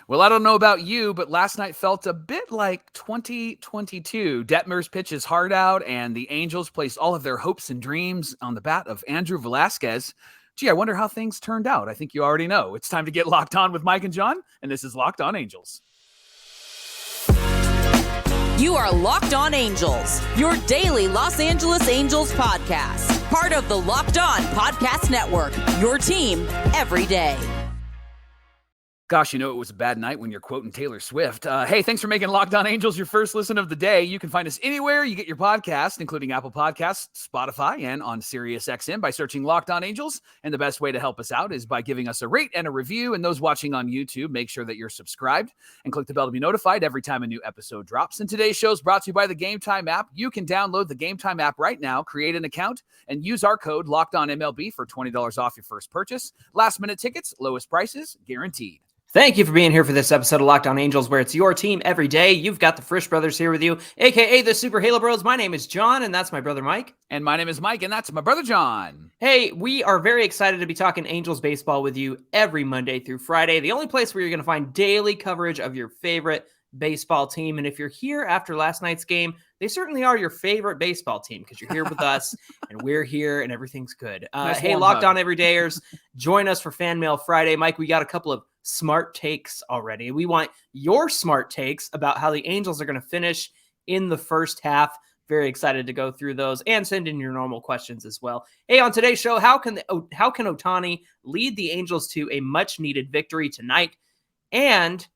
Well, I don't know about you, but last night felt a bit like 2022. Detmers pitches hard out, and the Angels placed all of their hopes and dreams on the bat of Andrew Velasquez. Gee, I wonder how things turned out. I think you already know. It's time to get locked on with Mike and Jon, and this is Locked On Angels. You are Locked On Angels, your daily Los Angeles Angels podcast. Part of the Locked On Podcast Network, your team every day. Gosh, you know it was a bad night when you're quoting Taylor Swift. Hey, thanks for making Locked On Angels your first listen of the day. You can find us anywhere you get your podcast, including Apple Podcasts, Spotify, and on SiriusXM by searching Locked On Angels. And the best way to help us out is by giving us a rate and a review. And those watching on YouTube, make sure that you're subscribed and click the bell to be notified every time a new episode drops. And today's show is brought to you by the Game Time app. You can download the Game Time app right now, create an account, and use our code LOCKEDONMLB for $20 off your first purchase. Last-minute tickets, lowest prices, guaranteed. Thank you for being here for this episode of Locked On Angels, where it's your team every day. You've got the Frisch Brothers here with you, a.k.a. the Super Halo Bros. My name is Jon, and that's my brother Mike. And my name is Mike, and that's my brother Jon. Hey, we are very excited to be talking Angels baseball with you every Monday through Friday, the only place where you're going to find daily coverage of your favorite baseball team. And if you're here after last night's game, they certainly are your favorite baseball team because you're here with us, and we're here, and everything's good. Hey, Locked On Everydayers, join us for Fan Mail Friday. Mike, we got a couple of smart takes already. We want your smart takes about how the Angels are going to finish in the first half. Very excited to go through those and send in your normal questions as well. Hey, on today's show, how can Ohtani lead the Angels to a much needed victory tonight? And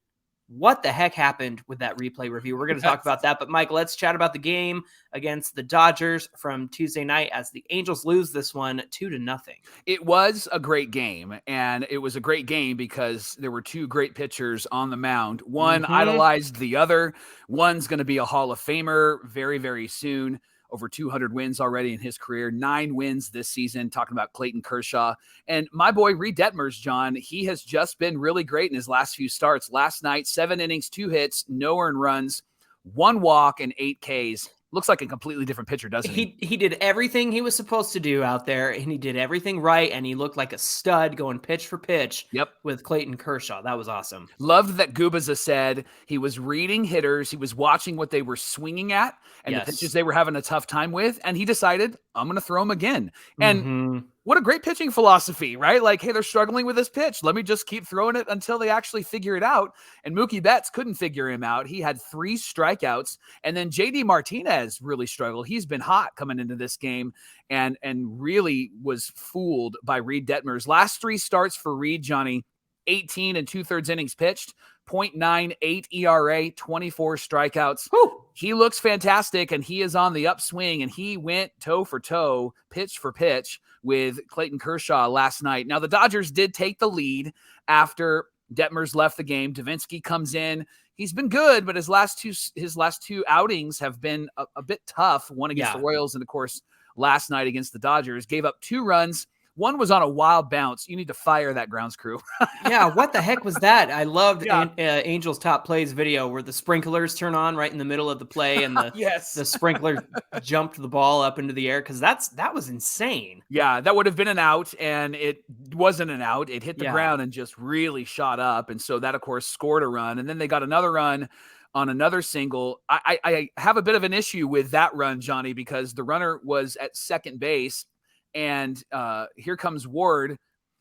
what the heck happened with that replay review? We're going to talk about that. But Mike, let's chat about the game against the Dodgers from Tuesday night as the Angels lose this one 2-0. It was a great game, and it was a great game because there were two great pitchers on the mound. One idolized the other. One's going to be a Hall of Famer very, very soon. Over 200 wins already in his career, 9 wins this season, talking about Clayton Kershaw. And my boy, Reid Detmers, Jon, he has just been really great in his last few starts. Last night, 7 innings, 2 hits, no earned runs, 1 walk, and 8 Ks. Looks like a completely different pitcher, doesn't he? He did everything he was supposed to do out there, and he did everything right, and he looked like a stud going pitch for pitch with Clayton Kershaw. That was awesome. Loved that Gubaza said he was reading hitters. He was watching what they were swinging at and the pitches they were having a tough time with, and he decided, I'm going to throw them again. And what a great pitching philosophy, right? Like, hey, they're struggling with this pitch. Let me just keep throwing it until they actually figure it out. And Mookie Betts couldn't figure him out. He had 3 strikeouts. And then JD Martinez really struggled. He's been hot coming into this game and really was fooled by Reid Detmers. Last 3 starts for Reid, Johnny, 18 and 2/3 innings pitched, 0.98 ERA, 24 strikeouts. Whew. He looks fantastic, and he is on the upswing, and he went toe for toe, pitch for pitch with Clayton Kershaw last night. Now, the Dodgers did take the lead after Detmers left the game. Davinsky comes in. He's been good, but his last two outings have been a bit tough. One against the Royals, and, of course, last night against the Dodgers. Gave up 2 runs. One was on a wild bounce. You need to fire that grounds crew. Yeah, what the heck was that? I loved Angels Top Plays video where the sprinklers turn on right in the middle of the play, and the sprinkler jumped the ball up into the air, because that was insane. Yeah, that would have been an out, and it wasn't an out. It hit the ground and just really shot up, and so that, of course, scored a run. And then they got another run on another single. I have a bit of an issue with that run, Johnny, because the runner was at second base. And here comes Ward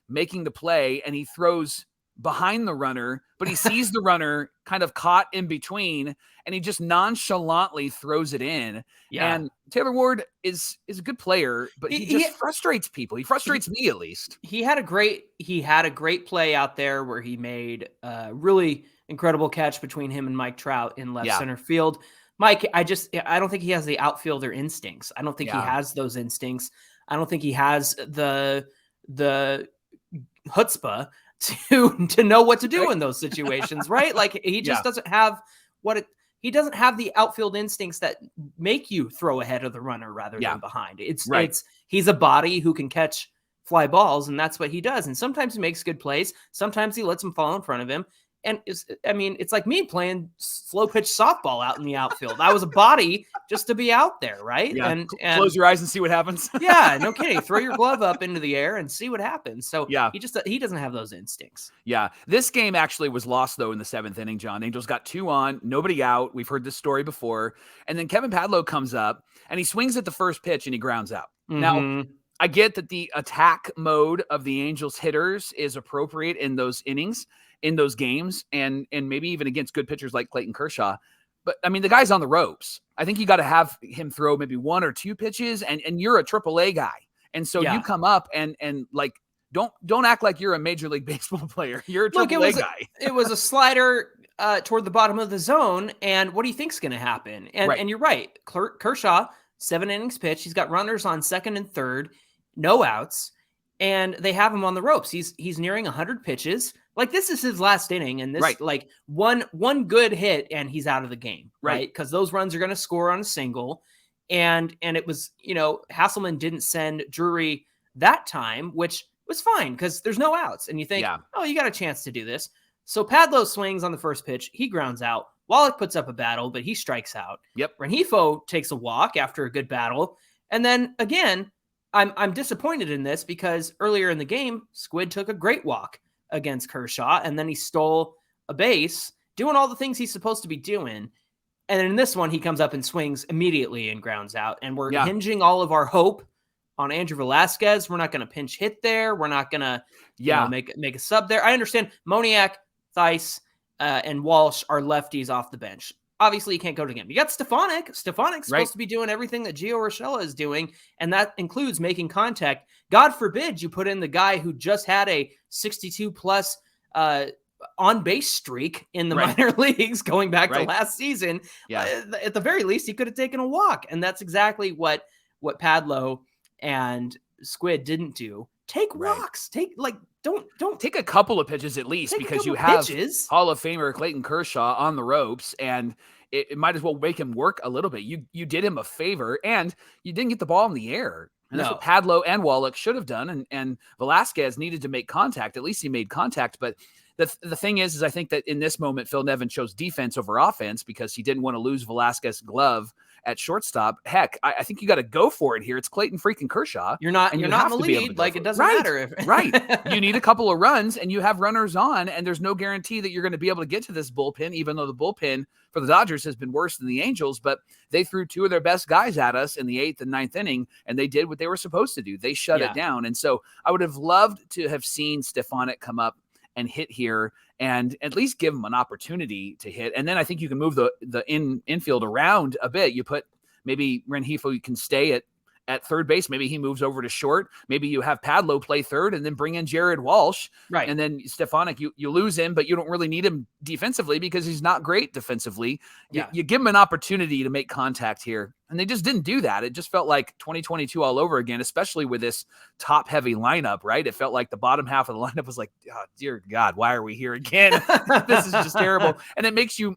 making the play, and he throws behind the runner, but he sees the runner kind of caught in between, and he just nonchalantly throws it in. Yeah. And Taylor Ward is a good player, but he just frustrates people. He frustrates me, at least. He had a great play out there where he made a really incredible catch between him and Mike Trout in left center field. Mike, I don't think he has the outfielder instincts. I don't think he has those instincts. I don't think he has the chutzpah to know what to do in those situations, right? Like, he just doesn't have he doesn't have the outfield instincts that make you throw ahead of the runner rather than behind. He's a body who can catch fly balls, and that's what he does. And sometimes he makes good plays. Sometimes he lets them fall in front of him. And it's like me playing slow pitch softball out in the outfield. I was a body just to be out there, right? Yeah. And close your eyes and see what happens. Yeah, no kidding. Throw your glove up into the air and see what happens. So yeah, he doesn't have those instincts. Yeah. This game actually was lost though in the 7th inning, John. Angels got 2 on, nobody out. We've heard this story before. And then Kevin Padlo comes up and he swings at the first pitch and he grounds out. Now, I get that the attack mode of the Angels hitters is appropriate in those innings, in those games, and maybe even against good pitchers like Clayton Kershaw. But I mean, the guy's on the ropes. I think you got to have him throw maybe 1 or 2 pitches, and you're a AAA guy. And so you come up and like, don't act like you're a Major League Baseball player. You're a AAA guy. It was a slider toward the bottom of the zone. And what do you think's going to happen? And you're right. Kershaw, 7 innings pitched. He's got runners on second and third, no outs, and they have him on the ropes. He's nearing 100 pitches. Like, this is his last inning, and this like one good hit and he's out of the game, right? Because those runs are going to score on a single. And it was, Hasselman didn't send Drury that time, which was fine because there's no outs. And you think, oh, you got a chance to do this. So Padlo swings on the first pitch. He grounds out. Wallach puts up a battle, but he strikes out. Yep. Rengifo takes a walk after a good battle. And then again, I'm disappointed in this because earlier in the game, Squid took a great walk against Kershaw, and then he stole a base, doing all the things he's supposed to be doing. And in this one, he comes up and swings immediately and grounds out. And we're hinging all of our hope on Andrew Velasquez. We're not going to pinch hit there. We're not going to make a sub there. I understand Moniak, Theis, and Walsh are lefties off the bench. Obviously, you can't go to him. You got Stefanik. Stefanik's supposed to be doing everything that Gio Urshela is doing, and that includes making contact. God forbid you put in the guy who just had a 62-plus on-base streak in the minor leagues going back to last season. At the very least, he could have taken a walk, and that's exactly what Padlo and Squid didn't do. Take walks. Don't take a couple of pitches at least, because you have Hall of Famer Clayton Kershaw on the ropes, and it might as well make him work a little bit. You did him a favor, and you didn't get the ball in the air. And that's what Padlo and Wallach should have done. And Velasquez needed to make contact. At least he made contact. But the thing is I think that in this moment, Phil Nevin chose defense over offense because he didn't want to lose Velasquez's glove at shortstop. Heck, I think you got to go for it here. It's Clayton freaking Kershaw. You're not in the lead. Like, it doesn't matter. You need a couple of runs, and you have runners on, and there's no guarantee that you're going to be able to get to this bullpen, even though the bullpen for the Dodgers has been worse than the Angels. But they threw 2 of their best guys at us in the 8th and 9th inning, and they did what they were supposed to do. They shut it down. And so I would have loved to have seen Stefanik come up and hit here and at least give him an opportunity to hit. And then I think you can move the infield around a bit. You put maybe Rengifo, you can stay at third base. Maybe he moves over to short. Maybe you have Padlo play third and then bring in Jared Walsh. Right. And then Stefanik, you lose him, but you don't really need him defensively because he's not great defensively. You give him an opportunity to make contact here. And they just didn't do that. It just felt like 2022 all over again, especially with this top-heavy lineup, right? It felt like the bottom half of the lineup was like, oh, dear God, why are we here again? This is just terrible. And it makes you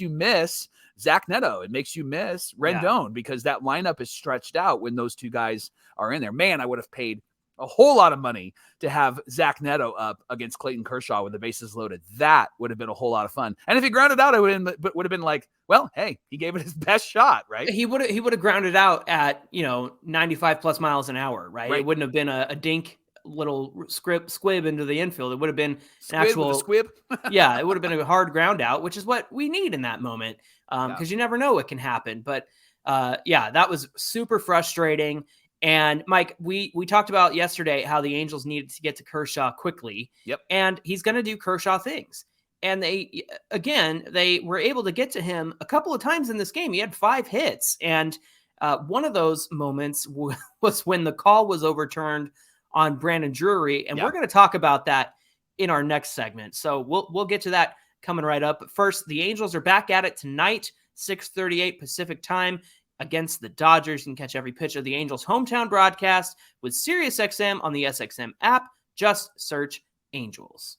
miss Zach Neto. It makes you miss Rendon because that lineup is stretched out when those 2 guys are in there. Man, I would have paid a whole lot of money to have Zach Neto up against Clayton Kershaw with the bases loaded. That would have been a whole lot of fun. And if he grounded out, I would have been like, well, hey, he gave it his best shot, right? He would have grounded out at 95 plus miles an hour, right? It wouldn't have been a dink little squib into the infield. It would have been an actual squib. It would have been a hard ground out, which is what we need in that moment because you never know what can happen. But that was super frustrating. And Mike, we talked about yesterday how the Angels needed to get to Kershaw quickly. Yep. And he's going to do Kershaw things. And they were able to get to him a couple of times in this game. He had 5 hits. And one of those moments was when the call was overturned on Brandon Drury. And we're going to talk about that in our next segment. So we'll get to that coming right up. But first, the Angels are back at it tonight, 6:38 Pacific time, against the Dodgers. You can catch every pitch of the Angels' hometown broadcast with SiriusXM on the SXM app. Just search Angels.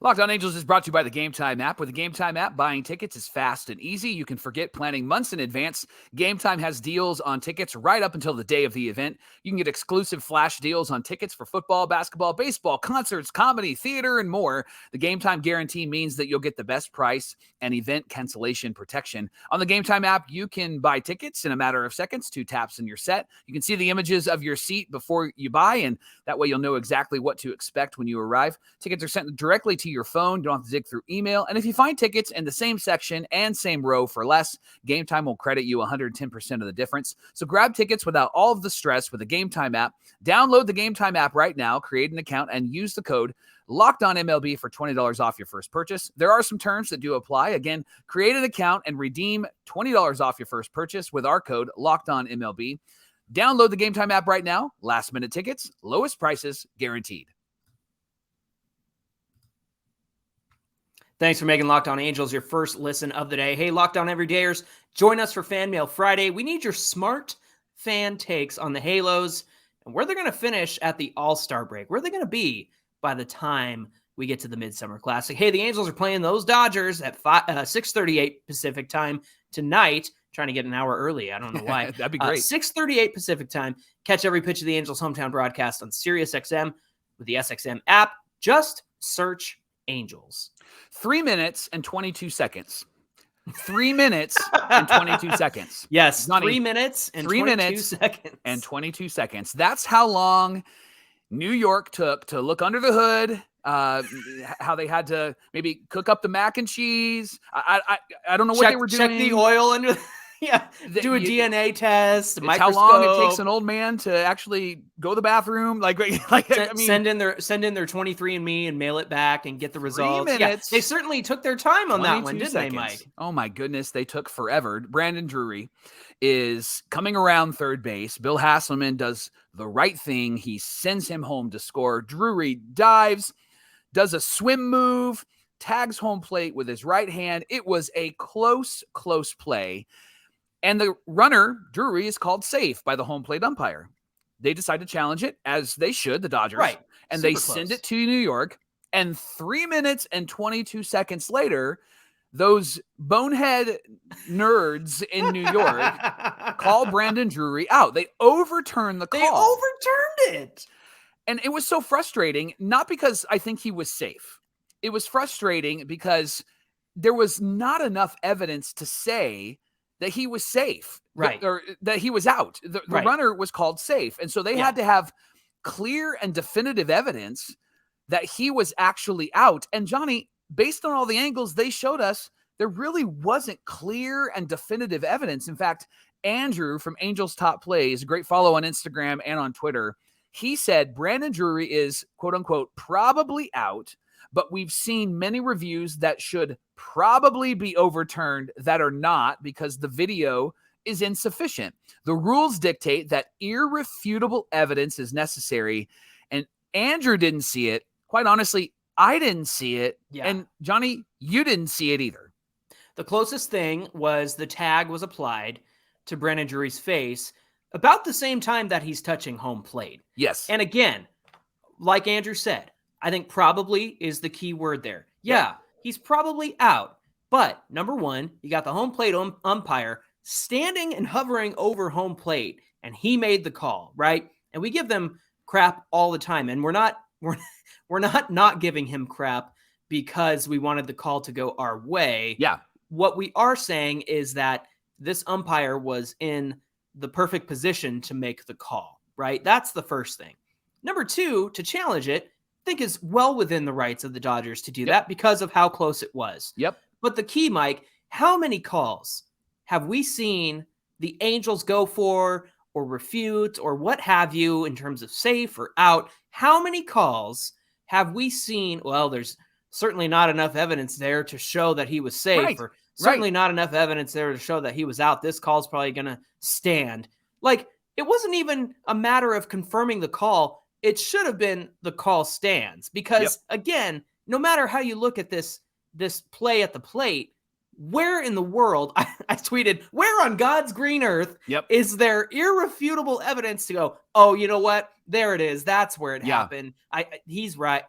Locked On Angels is brought to you by the Game Time app. With the Game Time app, buying tickets is fast and easy. You can forget planning months in advance. Game Time has deals on tickets right up until the day of the event. You can get exclusive flash deals on tickets for football, basketball, baseball, concerts, comedy, theater, and more. The Game Time guarantee means that you'll get the best price and event cancellation protection. On the Game Time app, you can buy tickets in a matter of seconds, 2 taps and you're set. You can see the images of your seat before you buy, and that way you'll know exactly what to expect when you arrive. Tickets are sent directly to your phone. You don't have to dig through email. And if you find tickets in the same section and same row for less, Game Time will credit you 110% of the difference. So grab tickets without all of the stress with the Game Time app. Download the Game Time app right now, create an account, and use the code LOCKEDONMLB for $20 off your first purchase. There are some terms that do apply. Again, create an account and redeem $20 off your first purchase with our code LOCKEDONMLB. Download the Game Time app right now. Last minute tickets, lowest prices guaranteed. Thanks for making Locked On Angels your first listen of the day. Hey, Locked On Everydayers, join us for Fan Mail Friday. We need your smart fan takes on the Halos and where they're going to finish at the All-Star break. Where are they going to be by the time we get to the Midsummer Classic? Hey, the Angels are playing those Dodgers at 6:38 Pacific time tonight. Trying to get an hour early. I don't know why. That'd be great. 6:38 Pacific time. Catch every pitch of the Angels hometown broadcast on SiriusXM with the SXM app. Just search Angels. 3 minutes and 22 seconds. 3 minutes and 22 seconds. Yes, Johnny, 3 minutes and 22 seconds. And 22 seconds. That's how long New York took to look under the hood, how they had to maybe cook up the mac and cheese. I don't know what they were doing. Check the oil under the... Yeah, do a DNA test, how long it takes an old man to actually go to the bathroom. Send in their 23andMe and mail it back and get the results. 3 minutes. Yeah, they certainly took their time on that one, didn't they, Mike? Oh my goodness, they took forever. Brandon Drury is coming around third base. Bill Hasselman does the right thing. He sends him home to score. Drury dives, does a swim move, tags home plate with his right hand. It was a close play. And the runner, Drury, is called safe by the home plate umpire. They decide to challenge it, as they should, the Dodgers. Right. And they send it to New York. And 3 minutes and 22 seconds later, those bonehead nerds in New York call Brandon Drury out. They overturn the call. They overturned it. And it was so frustrating, not because I think he was safe. It was frustrating because there was not enough evidence to say that he was safe, right? Or that he was out. The right. runner was called safe. And so they had to have clear and definitive evidence that he was actually out. And Johnny, based on all the angles they showed us, there really wasn't clear and definitive evidence. In fact, Andrew from Angels Top Plays, a great follow on Instagram and on Twitter, he said Brandon Drury is, quote unquote, probably out, but we've seen many reviews that should probably be overturned that are not because the video is insufficient. The rules dictate that irrefutable evidence is necessary, and Andrew didn't see it. Quite honestly, I didn't see it. Yeah. And Johnny, you didn't see it either. The closest thing was the tag was applied to Brandon Drury's face about the same time that he's touching home plate. Yes. And again, like Andrew said, I think probably is the key word there. Yeah, he's probably out. But number one, you got the home plate umpire standing and hovering over home plate, and he made the call, right? And we give them crap all the time, and we're not giving him crap because we wanted the call to go our way. Yeah. What we are saying is that this umpire was in the perfect position to make the call, right? That's the first thing. Number two, to challenge it, I think is well within the rights of the Dodgers to do that because of how close it was. Yep. But the key, Mike, how many calls have we seen the Angels go for or refute or what have you in terms of safe or out? How many calls have we seen? Well, there's certainly not enough evidence there to show that he was safe, or certainly not enough evidence there to show that he was out. This call's probably going to stand. Like, it wasn't even a matter of confirming the call. It should have been the call stands because, again, no matter how you look at this play at the plate, where in the world, I tweeted, where on God's green earth is there irrefutable evidence to go, oh, you know what? There it is. That's where it happened. He's right.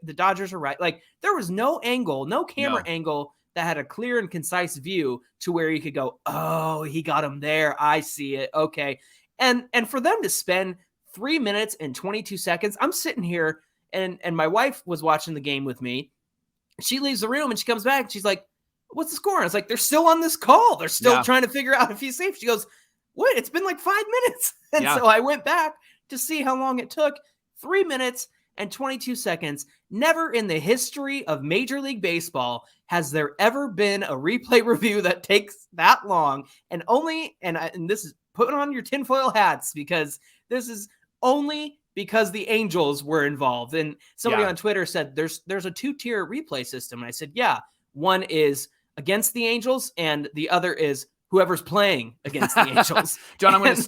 The Dodgers are right. Like, there was no camera angle that had a clear and concise view to where you could go, oh, he got him there. I see it. Okay. And for them to spend 3 minutes and 22 seconds, I'm sitting here and my wife was watching the game with me. She leaves the room and she comes back and she's like, what's the score? And I was like, they're still on this call. They're still trying to figure out if he's safe. She goes, what? It's been like 5 minutes. And so I went back to see how long it took. 3 minutes and 22 seconds. Never in the history of Major League Baseball has there ever been a replay review that takes that long. And this is putting on your tinfoil hats, because this is only because the Angels were involved. And somebody on Twitter said there's a 2-tier replay system. And I said, yeah, one is against the Angels and the other is whoever's playing against the Angels. John, I'm going to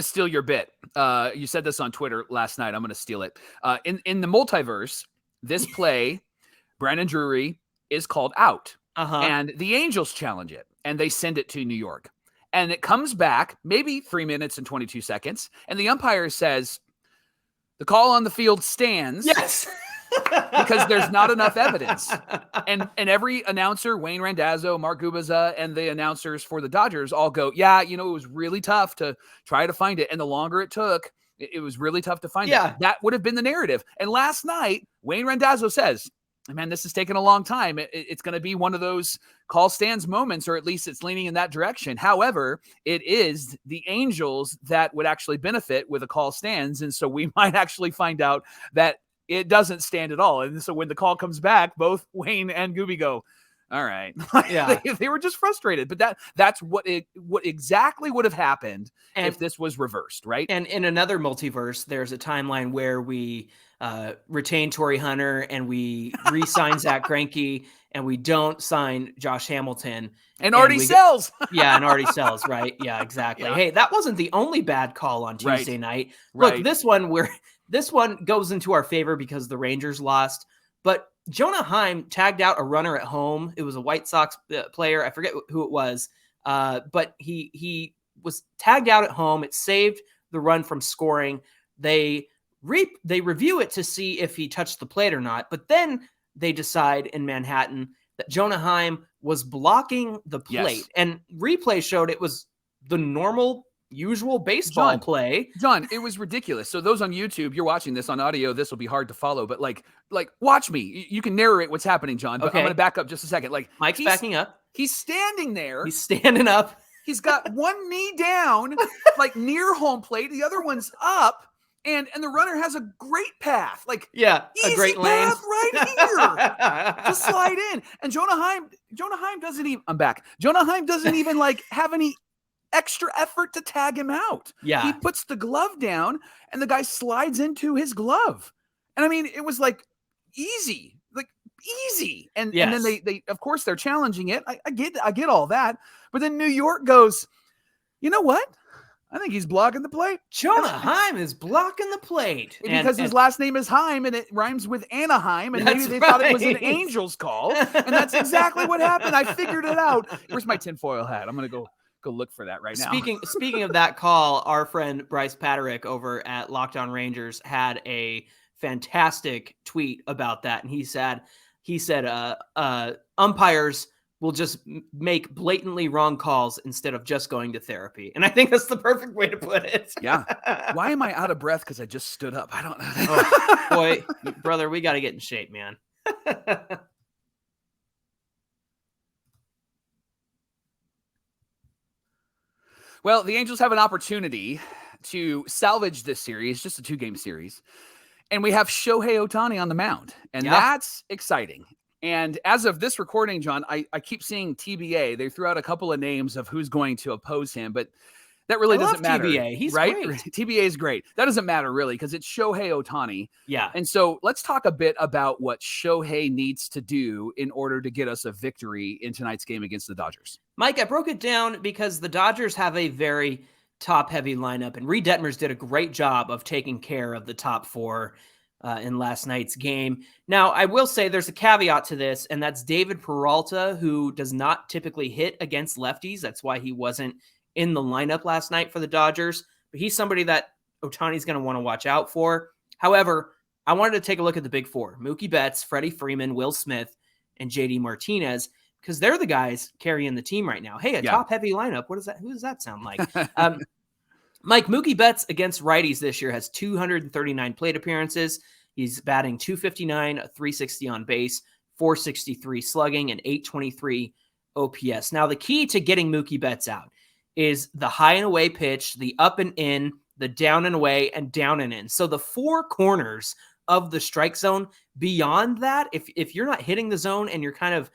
steal your bit. You said this on Twitter last night. I'm going to steal it. In the multiverse, this play, Brandon Drury is called out, and the Angels challenge it, and they send it to New York. And it comes back maybe 3 minutes and 22 seconds, and the umpire says, the call on the field stands. Yes. Because there's not enough evidence. And every announcer, Wayne Randazzo, Mark Gubaza, and the announcers for the Dodgers all go, it was really tough to try to find it. And the longer it took, it was really tough to find it. That would have been the narrative. And last night, Wayne Randazzo says, man, this is taking a long time. It's going to be one of those call stands moments, or at least it's leaning in that direction. However, it is the Angels that would actually benefit with a call stands. And so we might actually find out that it doesn't stand at all. And so when the call comes back, both Wayne and Gooby go, all right. They were just frustrated. But that's what exactly would have happened if this was reversed, right? And in another multiverse, there's a timeline where we retain Torrey Hunter and we re-sign Zach Greinke and we don't sign Josh Hamilton. And Artie sells. And Artie sells, right? Yeah, exactly. Yeah. Hey, that wasn't the only bad call on Tuesday night. Look, this one goes into our favor because the Rangers lost. But Jonah Heim tagged out a runner at home. It was a White Sox player. I forget who it was. But he was tagged out at home. It saved the run from scoring. They review it to see if he touched the plate or not. But then they decide in Manhattan that Jonah Heim was blocking the plate. Yes. And replay showed it was the normal, usual baseball play. John, it was ridiculous. So those on YouTube, you're watching this on audio, this will be hard to follow, but like watch me. You can narrate what's happening, John, but I'm going to back up just a second. Like, Mike's backing up. He's standing there. He's standing up. He's got one knee down, like near home plate. The other one's up. And the runner has a great path, a great lane right here to slide in. And Jonah Heim doesn't even. I'm back. Jonah Heim doesn't even have any extra effort to tag him out. Yeah, he puts the glove down, and the guy slides into his glove. And I mean, it was easy, easy. And then they of course they're challenging it. I get all that, but then New York goes, you know what? I think he's blocking the plate. Jonah Heim is blocking the plate. Because his last name is Heim, and it rhymes with Anaheim, and maybe they thought it was an Angels call, and that's exactly what happened. I figured it out. Where's my tinfoil hat? I'm going to go look for that right now. Speaking of that call, our friend Bryce Paterick over at Locked On Rangers had a fantastic tweet about that, and he said umpires will just make blatantly wrong calls instead of just going to therapy. And I think that's the perfect way to put it. Yeah. Why am I out of breath? Because I just stood up. I don't know. Oh, boy, brother, we got to get in shape, man. Well, the Angels have an opportunity to salvage this series, just a 2-game series. And we have Shohei Ohtani on the mound. And that's exciting. And as of this recording, John, I keep seeing TBA. They threw out a couple of names of who's going to oppose him, but that really doesn't matter. TBA. He's right. Great. TBA is great. That doesn't matter really because it's Shohei Ohtani. Yeah. And so let's talk a bit about what Shohei needs to do in order to get us a victory in tonight's game against the Dodgers. Mike, I broke it down because the Dodgers have a very top-heavy lineup, and Reid Detmers did a great job of taking care of the top 4 in last night's game. Now, I will say there's a caveat to this, and that's David Peralta, who does not typically hit against lefties. That's why he wasn't in the lineup last night for the Dodgers. But he's somebody that Ohtani's going to want to watch out for. However, I wanted to take a look at the big four: Mookie Betts, Freddie Freeman, Will Smith, and JD Martinez, because they're the guys carrying the team right now. Hey, a top-heavy lineup. Who does that sound like? Mike, Mookie Betts against righties this year has 239 plate appearances. He's batting .259, a .360 on base, .463 slugging, and .823 OPS. Now, the key to getting Mookie Betts out is the high and away pitch, the up and in, the down and away, and down and in. So the four corners of the strike zone. Beyond that, if you're not hitting the zone and you're kind of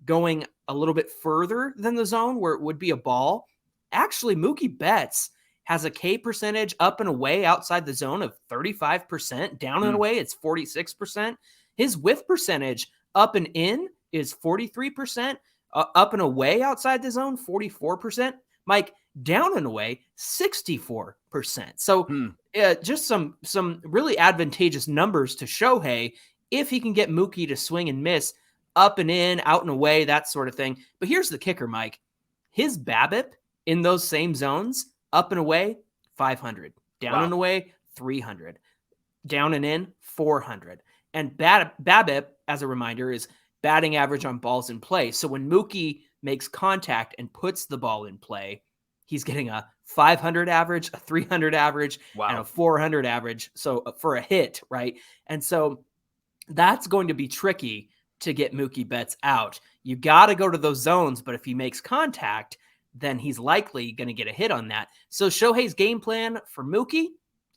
going a little bit further than the zone where it would be a ball, actually Mookie Betts has a K percentage up and away outside the zone of 35%. Down and away, it's 46%. His whiff percentage up and in is 43%. Up and away outside the zone, 44%. Mike, down and away, 64%. So just some really advantageous numbers to Shohei if he can get Mookie to swing and miss up and in, out and away, that sort of thing. But here's the kicker, Mike. His BABIP in those same zones, up and away, 500. Down and away, 300. Down and in, 400. And BABIP, as a reminder, is batting average on balls in play. So when Mookie makes contact and puts the ball in play, he's getting a 500 average, a 300 average, and a 400 average. So for a hit, right? And so that's going to be tricky to get Mookie Betts out. You got to go to those zones, but if he makes contact, then he's likely going to get a hit on that. So Shohei's game plan for Mookie,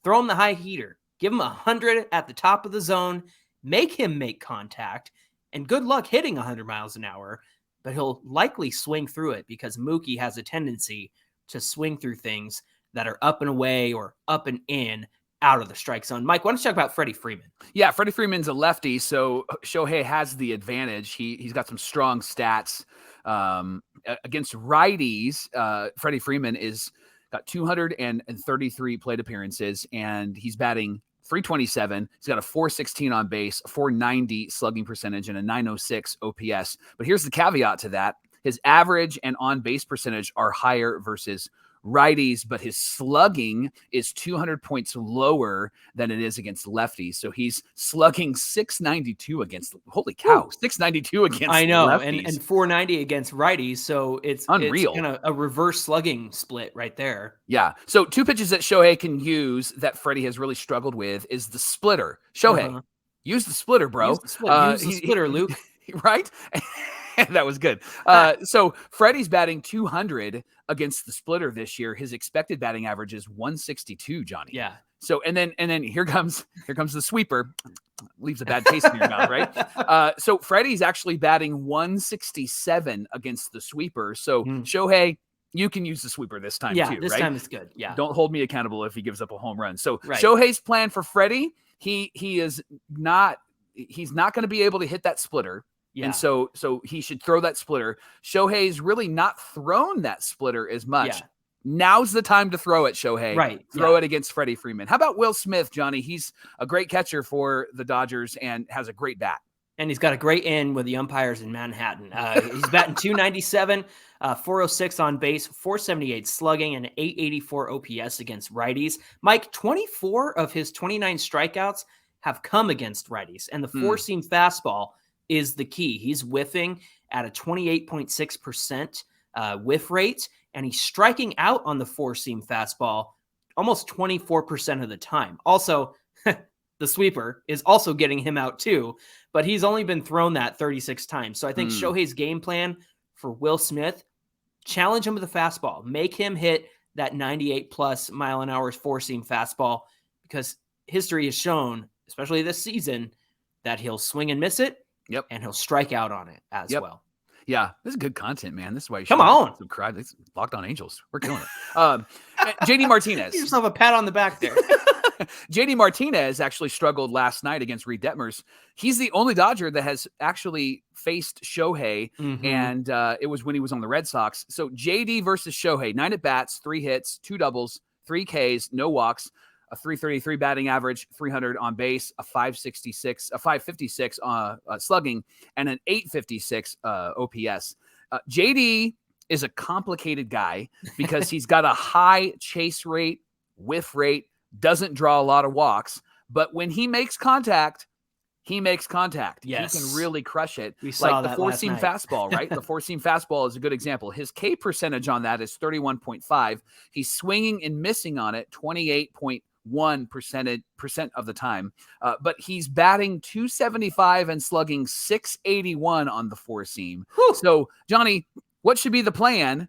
throw him the high heater. Give him 100 at the top of the zone, make him make contact, and good luck hitting 100 miles an hour, but he'll likely swing through it because Mookie has a tendency to swing through things that are up and away or up and in out of the strike zone. Mike, why don't you talk about Freddie Freeman? Yeah, Freddie Freeman's a lefty, so Shohei has the advantage. He's got some strong stats. Against righties, Freddie Freeman is got 233 plate appearances, and he's batting .327. He's got a .416 on base, a .490 slugging percentage, and a .906 OPS. But here's the caveat to that. His average and on-base percentage are higher versus righties, but his slugging is 200 points lower than it is against lefties. So he's slugging .692 against, holy cow, .692 against I know, lefties. and .490 against righties. So it's unreal. It's kind of a reverse slugging split right there. Yeah. So two pitches that Shohei can use that Freddie has really struggled with is the splitter. Shohei, use the splitter, bro. Use the splitter, Luke. Right? That was good. So Freddie's batting .200 against the splitter this year. His expected batting average is .162, Johnny. Yeah. So and then here comes the sweeper. Leaves a bad taste in your mouth, right? So Freddie's actually batting .167 against the sweeper. So Shohei, you can use the sweeper this time too, this right? time is good. Yeah. Don't hold me accountable if he gives up a home run. So Shohei's plan for Freddie, he's not going to be able to hit that splitter. Yeah. And so he should throw that splitter. Shohei's really not thrown that splitter as much. Yeah. Now's the time to throw it, Shohei. Right. Throw it against Freddie Freeman. How about Will Smith, Johnny? He's a great catcher for the Dodgers and has a great bat. And he's got a great in with the umpires in Manhattan. He's batting .297, 406 on base, 478 slugging, and 884 OPS against righties. Mike, 24 of his 29 strikeouts have come against righties, and the four-seam fastball is the key. He's whiffing at a 28.6% whiff rate, and he's striking out on the four-seam fastball almost 24% of the time. Also, the sweeper is also getting him out too, but he's only been thrown that 36 times. So I think Shohei's game plan for Will Smith, challenge him with a fastball, make him hit that 98 plus mile an hour four-seam fastball, because history has shown, especially this season, that he'll swing and miss it. Yep. And he'll strike out on it as well. Yeah. This is good content, man. This is why you come on. Subscribe. It's Locked On Angels. We're killing it. JD Martinez. Give yourself a pat on the back there. JD Martinez actually struggled last night against Reid Detmers. He's the only Dodger that has actually faced Shohei, and it was when he was on the Red Sox. So JD versus Shohei, 9 at-bats, 3 hits, 2 doubles, 3 Ks, no walks, a .333 batting average, 300 on base, a .556 slugging, and an .856 OPS. JD is a complicated guy because he's got a high chase rate, whiff rate, doesn't draw a lot of walks, but when he makes contact, he makes contact. Yes. He can really crush it. We saw the that four-seam last night. fastball, right? The four-seam fastball is a good example. His K percentage on that is 31.5. He's swinging and missing on it 28.1% of the time. But he's batting .275 and slugging .681 on the four-seam. So, Johnny, what should be the plan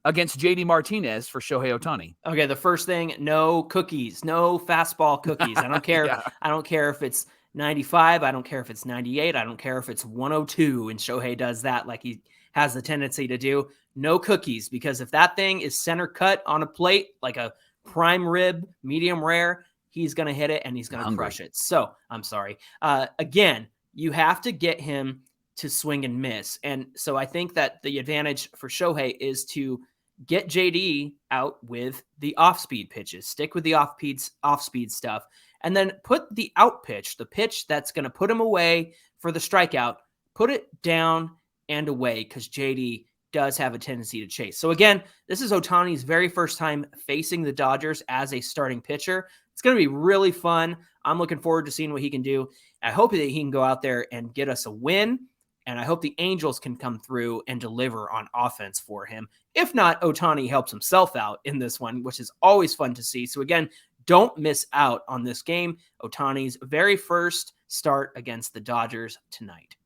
against JD Martinez for Shohei Ohtani? Okay, the first thing, no cookies, no fastball cookies. I don't care. I don't care if it's 95. I don't care if it's 98. I don't care if it's 102. And Shohei does that like he has the tendency to do. No cookies, because if that thing is center cut on a plate, like a prime rib, medium rare, he's going to hit it and he's going to crush it. So I'm sorry. Again, you have to get him to swing and miss. And so I think that the advantage for Shohei is to get JD out with the off-speed pitches, stick with the off-speed stuff, and then put the out pitch, the pitch that's going to put him away for the strikeout, put it down and away, because JD does have a tendency to chase. So again, this is Ohtani's very first time facing the Dodgers as a starting pitcher. It's going to be really fun. I'm looking forward to seeing what he can do. I hope that he can go out there and get us a win. And I hope the Angels can come through and deliver on offense for him. If not, Ohtani helps himself out in this one, which is always fun to see. So again, don't miss out on this game. Ohtani's very first start against the Dodgers tonight.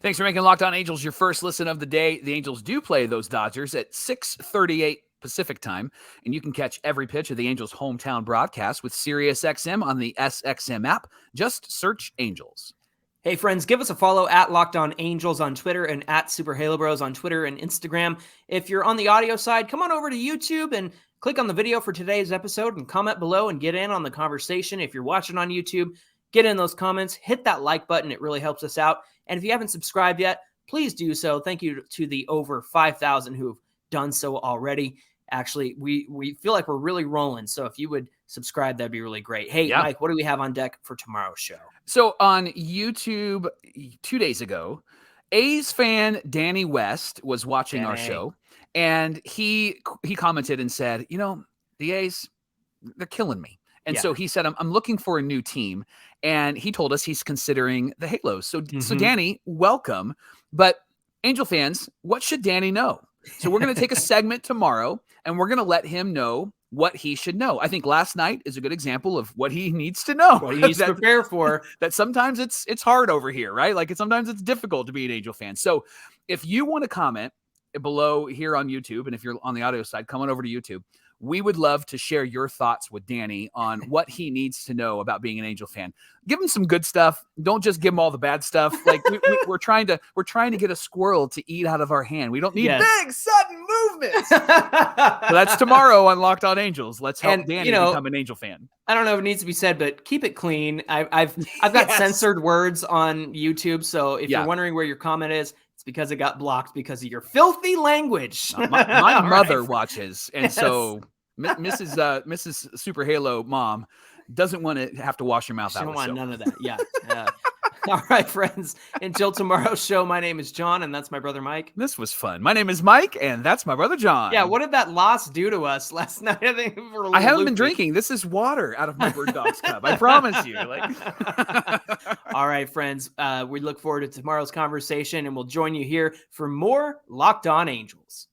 Thanks for making Locked On Angels your first listen of the day. The Angels do play those Dodgers at 6:38 Pacific time, and you can catch every pitch of the Angels' hometown broadcast with SiriusXM on the SXM app. Just search Angels. Hey friends, give us a follow at Locked On Angels on Twitter and at Super Halo Bros on Twitter and Instagram. If you're on the audio side, come on over to YouTube and click on the video for today's episode and comment below and get in on the conversation. If you're watching on YouTube, get in those comments, hit that like button. It really helps us out. And if you haven't subscribed yet, please do so. Thank you to the over 5,000 who have done so already. Actually, we feel like we're really rolling. So if you would subscribe, that'd be really great. Hey, Mike, what do we have on deck for tomorrow's show? So on YouTube 2 days ago, A's fan Danny West was watching our show, and he commented and said, the A's, they're killing me. And so he said, I'm looking for a new team. And he told us he's considering the Halos. So Danny, welcome. But Angel fans, what should Danny know? So we're going to take a segment tomorrow, and we're going to let him know what he should know. I think last night is a good example of what he needs to know. What he needs to prepare for. That sometimes it's hard over here, right? Like sometimes it's difficult to be an Angel fan. So if you want to comment below here on YouTube, and if you're on the audio side, come on over to YouTube. We would love to share your thoughts with Danny on what he needs to know about being an Angel fan. Give him some good stuff. Don't just give him all the bad stuff. Like we're trying to get a squirrel to eat out of our hand. We don't need big sudden movements. So that's tomorrow on Locked On Angels. Let's help Danny become an Angel fan. I don't know if it needs to be said, but keep it clean. I've got censored words on YouTube, so if you're wondering where your comment is, it's because it got blocked because of your filthy language. My mother watches, and so Mrs. Super Halo mom doesn't want to have to wash her mouth out. She don't want none of that. Yeah. All right, friends. Until tomorrow's show, my name is John, and that's my brother Mike. This was fun. My name is Mike, and that's my brother John. Yeah, what did that loss do to us last night? I think I haven't been drinking. This is water out of my Bird Dogs cup. I promise you. All right, friends. We look forward to tomorrow's conversation, and we'll join you here for more Locked On Angels.